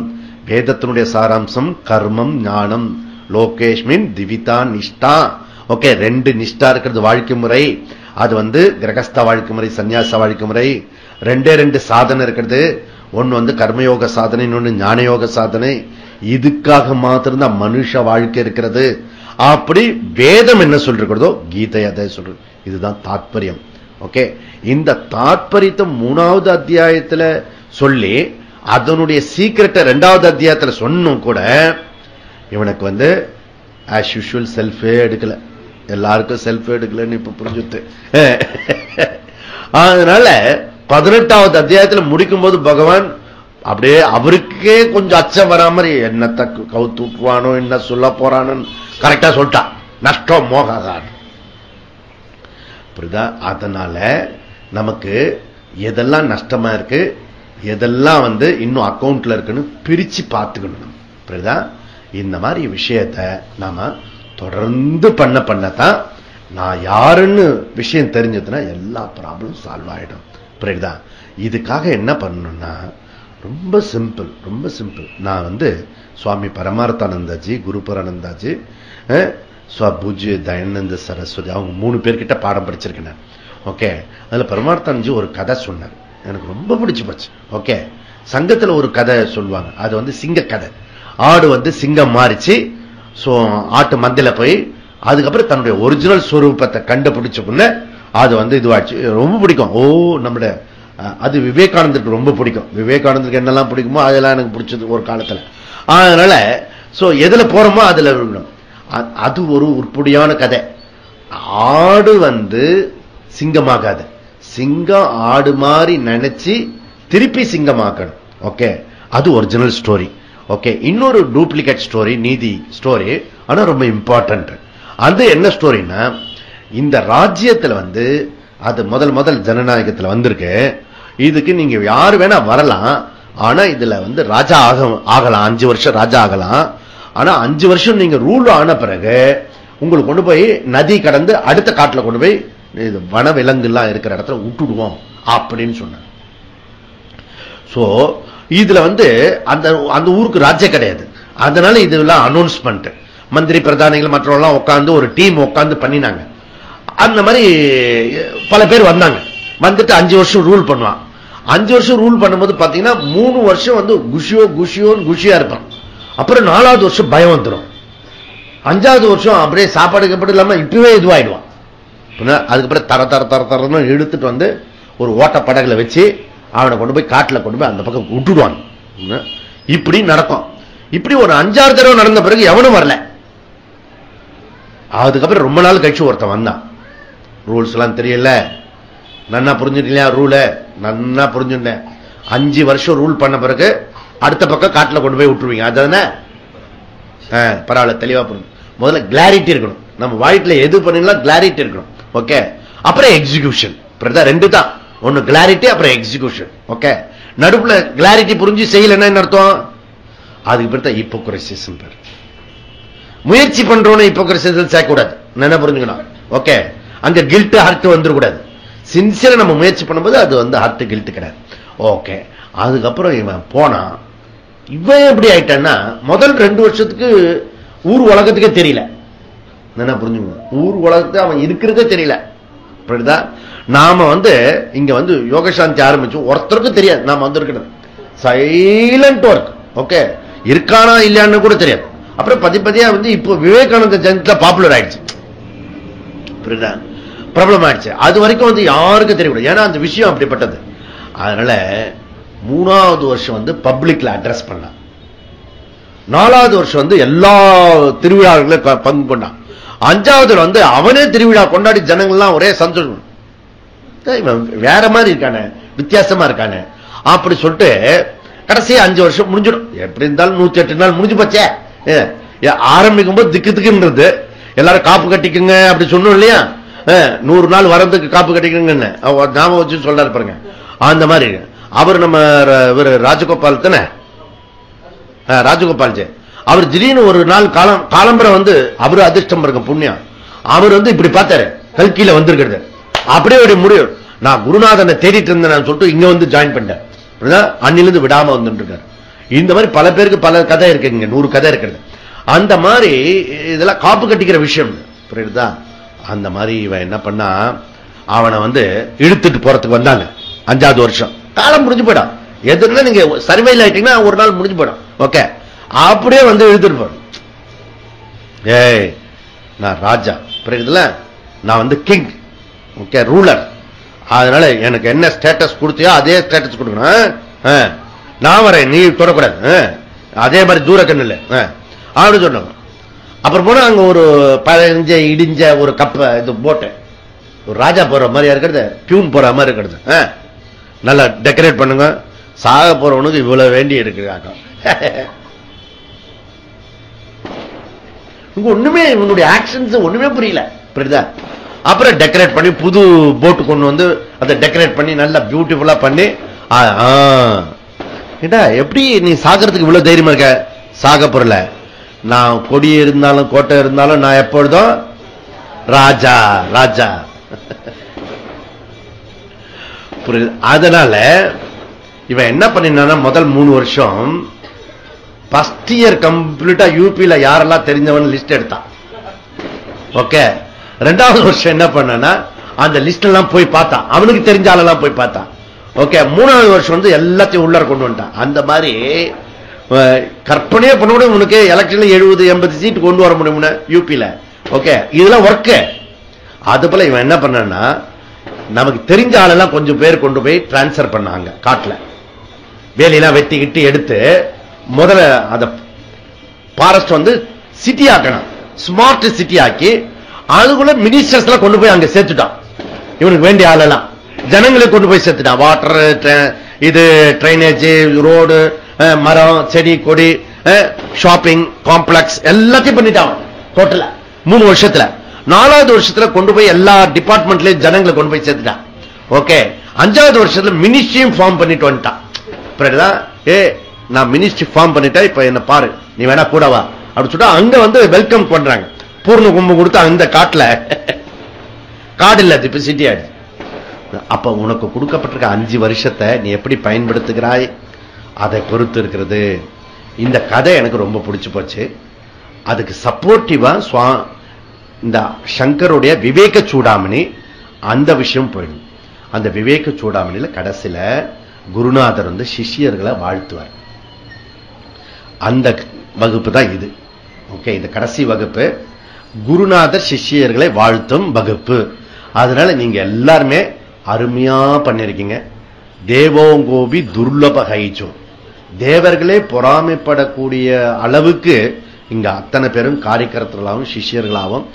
வேதத்தினுடைய சாராம்சம் கர்மம் ஞானம். லோகேஷ்மின் திவிதா நிஷ்டா. ஓகே, 2 நிஷ்டா இருக்கிறது வாழ்க்கை முறை. அது கிரகஸ்த வாழ்க்கை முறை, சன்னியாச வாழ்க்கை முறை. 2 சாதனை இருக்கிறது. ஒன்னு கர்மயோக சாதனை, இன்னொன்னு ஞானயோக சாதனை. இதுக்காக மாத்திரம் மனுஷ வாழ்க்கை இருக்கிறது. அப்படி வேதம் என்ன சொல்றதோ கீதை அதை சொல்றது. இதுதான் தாத்பரியம். ஓகே, இந்த தாத்பரியத்தை 3வது அத்தியாயத்துல சொல்லி அதனுடைய சீக்கிரட்டை 2வது அத்தியாயத்துல சொன்னும் கூட இவனுக்கு ஆஸ் யூஷுவல் செல்ஃபே எடுக்கல. எல்லாருக்கும் செல்ஃபே எடுக்கலன்னு இப்ப புரிஞ்சுட்டு. அதனால 18வது அத்தியாயத்துல முடிக்கும் போது பகவான் அப்படியே அவருக்கே கொஞ்சம் அச்சம் வரா மாதிரி என்னத்தை கவுத்துவானோ என்ன சொல்ல போறானு கரெக்டா சொல்லிட்டான். நஷ்டம் மோகாதான். புரியுதா? அதனால நமக்கு எதெல்லாம் நஷ்டமா இருக்கு, எதெல்லாம் இன்னும் அக்கௌண்ட்ல இருக்குன்னு பிரிச்சு பார்த்துக்கணும். புரியுதா? இந்த மாதிரி விஷயத்தை நாம தொடர்ந்து பண்ணத்தான் நான் யாருன்னு விஷயம் தெரிஞ்சதுன்னா எல்லா ப்ராப்ளம் சால்வ் ஆயிடும். புரியுதா? இதுக்காக என்ன பண்ணணும்னா ரொம்ப சிம்பிள், ரொம்ப சிம்பிள். நான் சுவாமி பரமார்த்தானந்தாஜி, குருபரானந்தாஜி, பூஜ்ய தயானந்த சரஸ்வதி, அவங்க 3 பேர்கிட்ட பாடம் படிச்சிருக்கேன். ஓகே, அதுல பரமார்த்தானந்தி ஒரு கதை சொன்னார், எனக்கு ரொம்ப பிடிச்சு போச்சு. ஓகே, சங்கத்துல ஒரு கதை சொல்லுவாங்க, அது சிங்க கதை. ஆடு சிங்கம் மாறிச்சு. சோ ஆட்டு மந்தையில போய் அதுக்கப்புறம் தன்னுடைய ஒரிஜினல் ஸ்வரூபத்தை கண்டுபிடிச்ச புண்ண அது இதுவாச்சு. ரொம்ப பிடிக்கும். நம்முடைய அது விவேகானந்தருக்கு ரொம்ப பிடிக்கும். விவேகானந்தருக்கு என்னெல்லாம் பிடிக்குமோ அதெல்லாம் எனக்கு பிடிச்சது ஒரு காலத்துல. அதனால சோ எதுல போறோமோ அதுல அது ஒரு உருப்படியான கதை. ஆடு சிங்கமாகாது, சிங்கம் ஆடு மாதிரி நினைச்சு திருப்பி சிங்கமாக்கணும். ஓகே, அது ஒரிஜினல் ஸ்டோரி. ஓகே, இன்னொரு டூப்ளிகேட் ஸ்டோரி, நீதி ஸ்டோரி, ஆனா ரொம்ப இம்பார்ட்டன்ட். அது என்ன ஸ்டோரினா, இந்த ராஜ்யத்துல அது முதல் ஜனநாயகத்துல வந்திருக்கு. இதுக்கு நீங்க யாரு வேணா வரலாம், ஆனா இதுல ராஜா ஆகலாம், 5 வருஷம் ராஜா ஆகலாம். ஆனா 5 வருஷம் நீங்க ரூல் ஆன பிறகு உங்களுக்கு கொண்டு போய் நதி கடந்து அடுத்த காட்டுல கொண்டு போய் வன விலங்கு எல்லாம் இருக்கிற இடத்துல விட்டுடுவோம் அப்படின்னு சொன்னாங்க. சோ இதுல அந்த ஊருக்கு ராஜ்யம் கிடையாது. அதனால இதெல்லாம் அனௌன்ஸ்மெண்ட், மந்திரி பிரதானிகள் மற்றவெல்லாம் உட்கார்ந்து ஒரு டீம் உட்கார்ந்து பண்ணினாங்க. அந்த மாதிரி பல பேர் வந்தாங்க. வந்துட்டு 5 வருஷம் ரூல் பண்ணுவான். 5 வருஷம் ரூல் பண்ணும்போது பாத்தீங்கன்னா 3 வருஷம் குஷியா இருப்பான். அப்புறம் 4வது வருஷம் பயம் வந்துடும். 5வது வருஷம் அப்படியே சாப்பாடு கப்படு இல்லாம இப்பவே இதுவாயிடுவான். அதுக்கப்புறம் தரன்னு இழுத்துட்டு ஒரு ஓட்ட படகுல வச்சு அவனை கொண்டு போய் காட்டுல கொண்டு போய் அந்த பக்கம் விட்டுடுவான். இப்படி நடக்கும். இப்படி ஒரு 5-6 தடவை நடந்த பிறகு எவனும் வரல. அதுக்கப்புறம் ரொம்ப நாள் கழிச்சு ஒருத்தன் வந்தான். ரூல்ஸ் எல்லாம் தெரியல, நன்னா புரிஞ்சுட்டீங்களா? ரூல நன்னா புரிஞ்சுட்டேன். 5 வருஷம் ரூல் பண்ண பிறகு அடுத்த பக்கம் காட்டுல கொண்டு போய் விட்டுருவீங்க. அதுதானே? பரவாயில்ல, தெளிவா புரிஞ்சு. முதல்ல கிளாரிட்டி இருக்கணும். நம்ம வாழ்க்கையில எது பண்ணீங்களா கிளாரிட்டி இருக்கணும். ஓகே, அப்புறம் எக்ஸிகியூஷன். 2 தான். ஒன்னு கிளாரிட்டி, அப்புறம் எக்ஸிகியூஷன். ஓகே, நடுப்புல கிளாரிட்டி புரிஞ்சு செய்யலன்னா என்ன அர்த்தம்? அதுக்கு பிறகு ஹிப்போக்ரஸிஸ் பேர். முயற்சி பண்றோன்னு ஹிப்போக்ரஸிஸ் சேர்க்கக்கூடாது. என்ன புரிஞ்சுக்கணும்? ஓகே, அங்க கில்ட் ஹர்ட் வந்துடக்கூடாது. சின்சியரா நம்ம முயற்சி பண்ணும்போது அது ஹர்ட் கில்ட் கிடையாது. ஓகே, அதுக்கப்புறம் இவன் போனா, இவன் எப்படி ஆயிட்டான்னா முதல் 2 வருஷத்துக்கு ஊர் உலகத்துக்கே தெரியல. என்ன புரிஞ்சுக்கணும்? ஊர் உலகத்துக்கு அவன் இருக்கிறதே தெரியல. புரியுதா? நாம இங்க யோகசாந்தி ஆரம்பிச்சோம், ஒருத்தருக்கும் தெரியாது நாம வந்திருக்கிறது. Silent work. ஓகே, இருக்கானா இல்லையான்னு கூட தெரியாது. அப்புறம் பதிப்பதியா இப்போ விவேகானந்த ஜெயந்தில பாப்புலர் ஆயிடுச்சு. புரியுதா? பிரபலம் ஆயிடுச்சு. அது வரைக்கும் யாருக்கும் தெரியக்கூடாது. ஏன்னா அந்த விஷயம் அப்படிப்பட்டது. அதனால 3வது வருஷம் பப்ளிக்ல அட்ரஸ் பண்ணான். 4வது வருஷம் எல்லா திருவிழாக்களையும் பங்கு கொண்டான். 5வது அவனே திருவிழா கொண்டாடி ஜனங்கள்லாம் ஒரே சந்தோஷம். வேற மாதிரி இருக்கானே, வித்தியாசமா இருக்கானே அப்படி சொல்லிட்டு கடைசியா 5 வருஷம் முடிஞ்சிடும். எப்படி இருந்தாலும் 108 நாள் முடிஞ்சு போச்சே. ஆரம்பிக்கும் போது திக்கு திக்குன்றது, எல்லாரும் காப்பு கட்டிக்குங்க அப்படி சொன்னோம் இல்லையா, 100 நாள் வரதுக்கு காப்பு கட்டிக்கணுங்கன்னு ஞாபகம் வச்சு சொல்றாரு பாருங்க. அந்த மாதிரி அவர் நம்ம ராஜகோபால் தானே, ராஜகோபால் ஜெய், அவர் திடீர்னு ஒரு நாள் காலம்பரை அவரு அதிர்ஷ்டம் இருக்க புண்ணியம், அவர் இப்படி பார்த்தாரு, கல்கியில வந்திருக்கிறது அப்படியே முடியும். நான் குருநாதனை தேடிட்டு இருந்தேன் சொல்லிட்டு இங்க ஜாயின் பண்ணிட்டேன். அன்னிலிருந்து விடாம வந்துட்டு இருக்காரு. இந்த மாதிரி பல பேருக்கு பல கதை இருக்கு, இங்க 100 கதை இருக்கிறது. அந்த மாதிரி இதெல்லாம் காப்பு கட்டிக்கிற விஷயம் புரியுதா. அந்த மாதிரி இவன் என்ன பண்ணா, அவனை இழுத்துட்டு போறதுக்கு வந்தாங்க. 5வது வருஷம் காலம் முடிஞ்சு போயிடும். எதுனா நீங்க சர்வேல ஆயிட்டீங்கன்னா ஒரு நாள் முடிஞ்சு போயிடும். ஓகே, அப்படியே இழுத்துட்டு போறோம். ஏய், நான் ராஜா புரியுதுல, நான் கிங், ஓகே, ரூலர். அதனால எனக்கு என்ன ஸ்டேட்டஸ் கொடுத்தியோ அதே ஸ்டேட்டஸ் கொடுக்கணும். நான் வரேன், நீ தொடக்கூடாது, அதே மாதிரி தூர கண்ணு இல்ல அப்படின்னு சொன்னாங்க. அப்புறம் போனா அங்க ஒரு 15 இடிஞ்ச ஒரு கப்ப இது போட்டு, ஒரு ராஜா போற மாதிரி இருக்கிறது, பியூன் போற மாதிரி இருக்கிறது, நல்லா டெக்கரேட் பண்ணுங்க. சாக போறவனுக்கு இவ்வளவு வேண்டி இருக்கிறாங்க. ஒண்ணுமே இவனுடைய ஆக்ஷன்ஸ் ஒண்ணுமே புரியல, புரியுதா. அப்புறம் டெக்கரேட் பண்ணி புது போட்டு கொண்டு அதை டெக்கரேட் பண்ணி நல்லா பியூட்டிஃபுல்லா பண்ணி, எப்படி நீ சாகிறதுக்கு இவ்வளவு தைரியமா இருக்க? சாக பொருள, நான் கொடி இருந்தாலும் கோட்டை இருந்தாலும் நான் எப்பொழுதும் ராஜா ராஜா. புரியுது. அதனால இவன் என்ன பண்ணினா, முதல் 3 வருஷம் ஃபர்ஸ்ட் இயர் கம்ப்ளீட்டா யூபியில யாரெல்லாம் தெரிஞ்சவன் லிஸ்ட் எடுத்தான். ஓகே, 2வது வருஷம் என்ன பண்ணா, அந்த லிஸ்ட் எல்லாம் போய் பார்த்தான், அவனுக்கு தெரிஞ்ச ஆளெல்லாம் போய் பார்த்தான். ஓகே, 3வது வருஷம் எல்லாத்தையும் உள்ளார கொண்டு வந்துட்டான். அந்த மாதிரி கற்பனையே பண்ண முடியும், உனக்கு எலெக்ஷன்ல 70-80 சீட் கொண்டு வர முடியும் யூபியில. ஓகே, இதெல்லாம் ஒர்க்கு. அது போல இவன் என்ன பண்ணா, நமக்கு தெரிஞ்ச ஆளெல்லாம் கொஞ்சம் பேர் கொண்டு போய் டிரான்ஸ்பர் பண்ணாங்க. காட்டுல வேலையெல்லாம் வெட்டி கிட்டி எடுத்து முதல்ல அத ஃபாரஸ்ட் சிட்டி ஆக்கணும், ஸ்மார்ட் சிட்டி ஆக்கி அதுக்குள்ள மினிஸ்டர்ஸ் எல்லாம் கொண்டு போய் அங்க சேர்த்துட்டான். இவனுக்கு வேண்டிய ஆளெல்லாம் ஜனங்களை கொண்டு போய் சேர்த்துட்டான். வாட்டர், இது ட்ரைனேஜ், ரோடு, மரம், செடி, கொடி, ஷாப்பிங் காம்ப்ளெக்ஸ் எல்லாத்தையும் பண்ணிட்டான் டோட்டலா 3 வருஷத்துல. 4வது வருஷத்துல கொண்டு போய் எல்லா டிபார்ட்மெண்ட்லயும் ஜனங்களை கொண்டு போய் சேர்த்துட்டான். ஓகே, 5வது வருஷத்துல மினிஸ்ட்ரியும் ஃபார்ம் பண்ணிட்டு வந்துட்டான். நான் மினிஸ்ட்ரி ஃபார்ம் பண்ணிட்டேன், இப்ப என்ன பாரு, நீ வேணா கூட வா அப்படின்னு சொல்லிட்டு அங்க வெல்கம் பண்றாங்க. பூர்ண கும்பு கொடுத்து அந்த காட்டுல காடு இல்ல, இப்ப சிட்டி ஆயிடுச்சு. அப்ப உனக்கு கொடுக்கப்பட்டிருக்க 5 வருஷத்தை நீ எப்படி பயன்படுத்துகிறாய் அதை பொறுத்து இருக்கிறது. இந்த கதை எனக்கு ரொம்ப பிடிச்சு போச்சு. அதுக்கு சப்போர்ட்டிவா இந்த சங்கருடைய விவேக சூடாமணி அந்த விஷயம் போயிடும். அந்த விவேக சூடாமணியில கடைசியில குருநாதர் சிஷ்யர்களை வாழ்த்துவார். அந்த வகுப்பு தான் இது. ஓகே, இந்த கடைசி வகுப்பு குருநாதர் சிஷ்யர்களை வாழ்த்தும் வகுப்பு. அதனால நீங்க எல்லாருமே அருமையா பண்ணிருக்கீங்க. தேவோங்கோபி துர்லப கைச்சோ, தேவர்களே பொறாமைப்படக்கூடிய அளவுக்கு இங்க அத்தனை பேரும் காரியக்கர்த்தர்களாகவும் சிஷ்யர்களாகவும்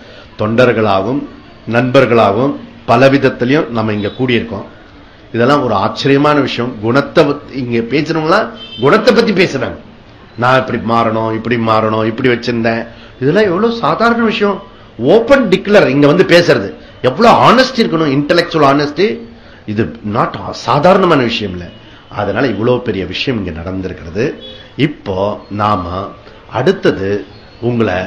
தொண்டர்களாகவும் நண்பர்களாகவும் பலவிதத்திலையும் நம்ம இங்க கூடியிருக்கோம். இதெல்லாம் ஒரு ஆச்சரியமான விஷயம். குணத்தை இங்க பேசுறவங்களா குணத்தை பத்தி பேசுறாங்க. நான் இப்படி மாறணும், இப்படி மாறணும், இப்படி வச்சிருந்தேன். இதெல்லாம் எவ்வளவு சாதாரண விஷயம். ஓபன் டிக்ளர் இங்க பேசுறது எவ்வளவு ஆனஸ்டி இருக்கணும், இன்டெலெக்சுவல் ஆனஸ்டி. இது நாட் சாதாரணமான விஷயம் இல்ல. அதனால இவ்வளவு பெரிய விஷயம் இங்க நடந்திருக்கிறது. இப்போ நாம அடுத்தது உங்களை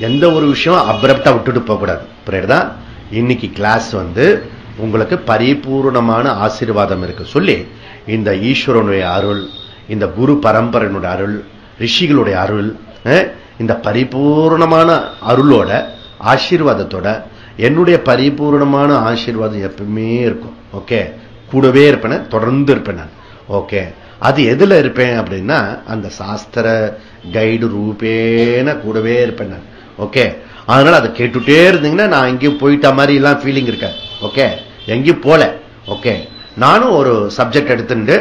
எந்த ஒரு விஷயம் அப்ரப்டா விட்டுட்டு போக கூடாது. புரியுதா? இன்னைக்கு கிளாஸ் உங்களுக்கு பரிபூர்ணமான ஆசீர்வாதம் இருக்கு சொல்லி, இந்த ஈஸ்வரனுடைய அருள், இந்த குரு பரம்பரையினுடைய அருள், ரிஷிகளுடைய அருள், இந்த பரிபூர்ணமான அருளோட ஆசீர்வாதத்தோட என்னுடைய பரிபூர்ணமான ஆசீர்வாதம் எப்பவுமே இருக்கும். ஓகே, கூடவே இருப்பேன், தொடர்ந்து இருப்பேன் நான். ஓகே, அது எதுல இருப்பேன் அப்படின்னா அந்த சாஸ்திர கைடு ரூபேன கூடவே இருப்பேன் நான். ஓகே, அதனால அதை கேட்டுட்டே இருந்தீங்கன்னா நான் எங்கேயும் போயிட்ட மாதிரி எல்லாம் ஃபீலிங் இருக்க. ஓகே, எங்கேயும் போல. ஓகே, நானும் ஒரு சப்ஜெக்ட் எடுத்துட்டு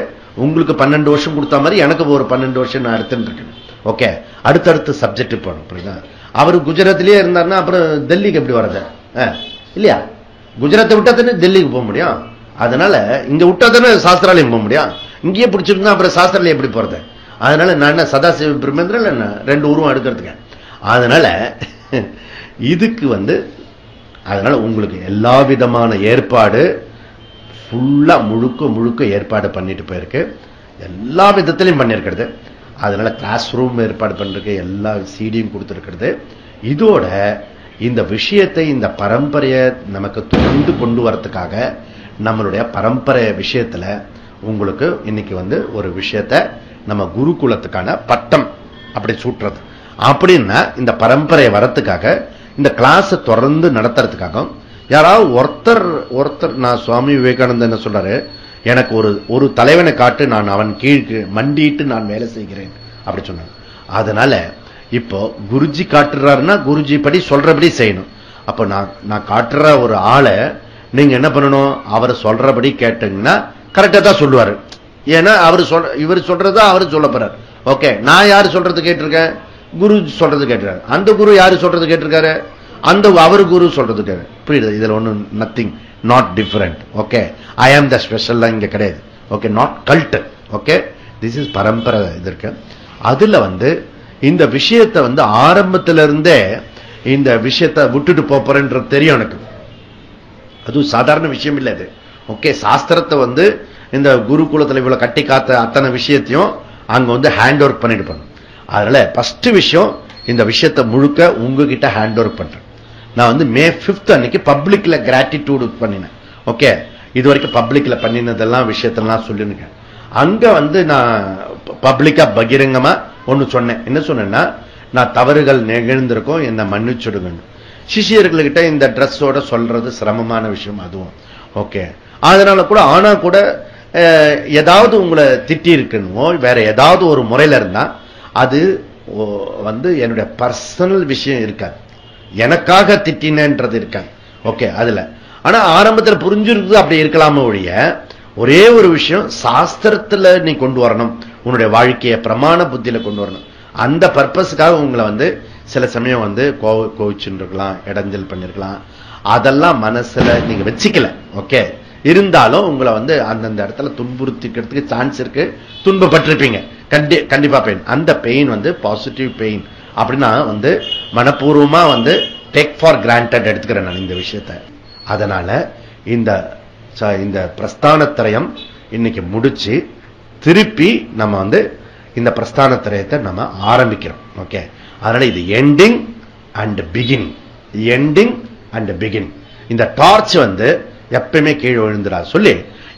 உங்களுக்கு 12 வருஷம் கொடுத்த மாதிரி எனக்கு ஒரு 12 வருஷம் நான் எடுத்துட்டு இருக்கேன். ஓகே, அடுத்தடுத்து சப்ஜெக்ட் போகணும். புரியுதா? அவர் குஜராத்லயே இருந்தாருன்னா அப்புறம் டெல்லிக்கு எப்படி வர்றது இல்லையா? குஜராத்தை விட்டா தானே டெல்லிக்கு போக முடியும். அதனால இங்க விட்டா தானே சாஸ்திராலயம் போக முடியும். இங்கேயே பிடிச்சிருந்தா அப்புறம் சாஸ்திராலயம் எப்படி போறது? அதனால நான் என்ன சதாசிவ பிரம்மேந்திரன் என்ன 2 உருவம் எடுக்கிறதுக்கு. அதனால இதுக்கு அதனால உங்களுக்கு எல்லா விதமான ஏற்பாடு ஃபுல்லா முழுக்க ஏற்பாடு பண்ணிட்டு போயிருக்கு. எல்லா விதத்திலையும் பண்ணிருக்கிறது. அதனால கிளாஸ் ரூம் ஏற்பாடு பண்ணிருக்கு, எல்லா சீடியும் கொடுத்திருக்கிறது. இதோட இந்த விஷயத்தை, இந்த பரம்பரையை நமக்கு தொடர்ந்து கொண்டு வரதுக்காக நம்மளுடைய பரம்பரை விஷயத்துல உங்களுக்கு இன்னைக்கு ஒரு விஷயத்தை நம்ம குருகுலத்துக்கான பட்டம் அப்படி சூட்டுறது. அப்படின்னா இந்த பரம்பரை வரத்துக்காக, இந்த கிளாஸ் தொடர்ந்து நடத்துறதுக்காக யாராவது ஒருத்தர் நான் சுவாமி விவேகானந்தர் என்ன சொல்றாரு, எனக்கு ஒரு தலைவனை காட்டு, நான் அவன் கீழ்க்கு மண்டிட்டு நான் வேலை செய்கிறேன் அப்படி சொன்னாங்க. அதனால இப்போ குருஜி காட்டுறாருன்னா குருஜி படி சொல்றபடி செய்யணும். அப்ப நான் காட்டுற ஒரு ஆளை நீங்க என்ன பண்ணணும், அவர் சொல்றபடி கேட்டீங்கன்னா கரெக்டா தான் சொல்லுவாரு. ஏன்னா இவர் சொல்றதா அவரு சொல்ல போறாரு. ஓகே, நான் யாரு சொல்றது கேட்டிருக்கேன், குரு சொல்றது கேட்டிருக்காரு. அந்த குரு யாரு சொல்றது கேட்டிருக்காரு, அந்த அவர் குரு சொல்றது கேட்க. புரியுது? இதுல ஒன்னும் நத்திங், நாட் டிஃபரெண்ட். ஓகே, ஐ ஆம் த ஸ்பெஷல் இங்க கிடையாது. Okay, not cult. Okay, this is பரம்பரை. இது இருக்கு. அதுல இந்த விஷயத்தை ஆரம்பத்திலிருந்தே இந்த விஷயத்தை விட்டுட்டு போறேன்றது தெரியும் எனக்கு. அது சாதாரண விஷயம் இல்லை அது. ஓகே, சாஸ்திரத்தை இந்த குருகுலத்தில் இவ்வளவு கட்டி காத்த அத்தனை விஷயத்தையும் அங்க ஹேண்ட் ஓவர் பண்ணிட்டு பண்ணும். அதனால ஃபர்ஸ்ட் விஷயம், இந்த விஷயத்தை முழுக்க உங்ககிட்ட ஹேண்ட் ஓவர் பண்றேன். நான் மே 5 அன்னைக்கு பப்ளிக்ல கிராட்டிடியூட் பண்ணினேன். ஓகே, இது வரைக்கும் பப்ளிக்ல பண்ணினதெல்லாம் விஷயத்தெல்லாம் சொல்லிருக்கேன். அங்க நான் பப்ளிக்கா பகிரங்கமா ஒண்ணு சொன்னேன். என்ன சொன்னேன்னா, நான் தவறுகள் நிகழ்ந்திருக்கோம், என்ன மன்னிச்சுடுங்க. சிஷியர்கள்கிட்ட இந்த ட்ரெஸ்ஸோட சொல்றது சிரமமான விஷயம் அதுவும். ஓகே, அதனால கூட ஆனா கூட ஏதாவது உங்களை திட்டி இருக்கணுமோ வேற ஏதாவது ஒரு முறையில இருந்தா அது என்னுடைய பர்சனல் விஷயம் இருக்காது, எனக்காக திட்டினன்றது இருக்காது. ஓகே, அதுல ஆனா ஆரம்பத்தில் புரிஞ்சிருக்கு அப்படி இருக்கலாம ஒழிய, ஒரே ஒரு விஷயம் சாஸ்திரத்துல நீ கொண்டு வரணும், உன்னுடைய வாழ்க்கையை பிரமாண புத்தியில கொண்டு வரணும். அந்த பர்பஸுக்காக உங்களை சில சமயம் கோவிச்சுன்னு இருக்கலாம், இடைஞ்சல் பண்ணிருக்கலாம், அதெல்லாம் மனசுல நீங்க வச்சுக்கல. ஓகே, இருந்தாலும் உங்களை அந்தந்த இடத்துல துன்புறுத்திக்கிறதுக்கு சான்ஸ் இருக்கு, துன்பப்பட்டிருப்பீங்க கண்டிப்பா. பெயின், அந்த பெயின் பாசிட்டிவ் பெயின் அப்படின்னா மனப்பூர்வமா டேக் ஃபார் கிராண்டட் எடுத்துக்கிறேன் நான் இந்த விஷயத்தை. அதனால இந்த பிரஸ்தானத்திரயம் இன்னைக்கு முடிச்சு திருப்பி நம்ம இந்த பிரஸ்தானத்திரயத்தை நம்ம ஆரம்பிக்கிறோம். ஓகே, அதனால இது ending and beginning, ending and beginning. இந்த டார்ச் எப்பயுமே கீழே விழுந்துடா சொல்லி,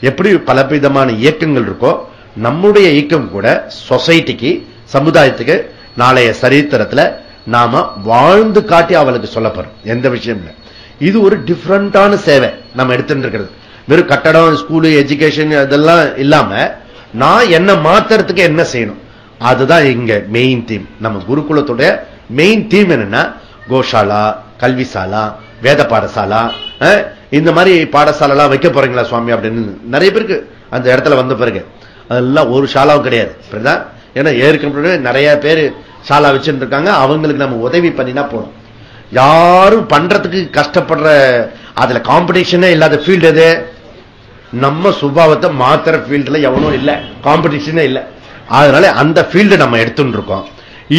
எப்படி பலவிதமான இயக்கங்கள் இருக்கோ நம்முடைய இயக்கம் கூட சொசைட்டிக்கு, சமுதாயத்துக்கு நாளைய சரித்திரத்துல நாம வாழ்ந்து காட்டி அவளுக்கு சொல்லப்படும். எந்த விஷயம் இல்லை. இது ஒரு டிஃபரண்டான சேவை நம்ம எடுத்துட்டு இருக்கிறது. வெறும் கட்டடம், ஸ்கூலு, எஜுகேஷன் இதெல்லாம் இல்லாம நான் என்ன மாத்துறதுக்கு என்ன செய்யணும், அதுதான் இங்க மெயின் தீம். நம்ம குருகுலத்துடைய மெயின் தீம் என்னன்னா, கோஷாலா, கல்விசாலா, வேத பாடசாலா, இந்த மாதிரி பாடசாலாம் வைக்க போறீங்களா சுவாமி அப்படின்னு நிறைய பேருக்கு அந்த இடத்துல வந்த பிறகு அதெல்லாம் ஒரு ஷாலாவும் கிடையாது. ஏன்னா ஏற்கனவே நிறைய பேர் ஷாலா வச்சுட்டு இருக்காங்க, அவங்களுக்கு நம்ம உதவி பண்ணினா போதும். யாரும் பண்றதுக்கு கஷ்டப்படுற, அதுல காம்படிஷனே இல்லாத ஃபீல்டு எது? நம்ம சுபாவத்தை மாத்திர ஃபீல்டுல எவனும் இல்ல, காம்படிஷனே இல்ல. அதனால அந்த ஃபீல்டு நம்ம எடுத்துட்டு இருக்கோம்.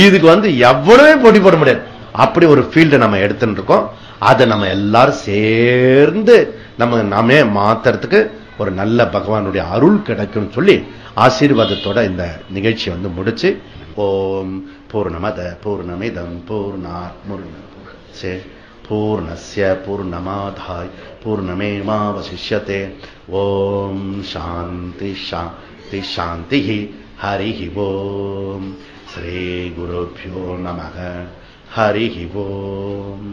இதுக்கு எவ்வளவு போட்டி போட முடியாது, அப்படி ஒரு ஃபீல்டு நம்ம எடுத்துட்டு இருக்கோம். அதை நம்ம எல்லாரும் சேர்ந்து நாமே மாத்துறதுக்கு ஒரு நல்ல பகவானுடைய அருள் கிடைக்கும் சொல்லி ஆசீர்வாதத்தோட இந்த நிகழ்ச்சி முடிச்சு, ஓம் பூர்ணமத பூர்ணமிதம் பூர்ணாத் முர்ணமுதச்யதே பூர்ணஸ்ய பூர்ணமாதாய் பூர்ணமேவாவசிஷ்யதே. ஓம் சாந்தி சாந்தி சாந்தி. ஹரி ஓம். ஸ்ரீ குருப்யோ நமः. ஹரி ஓம்.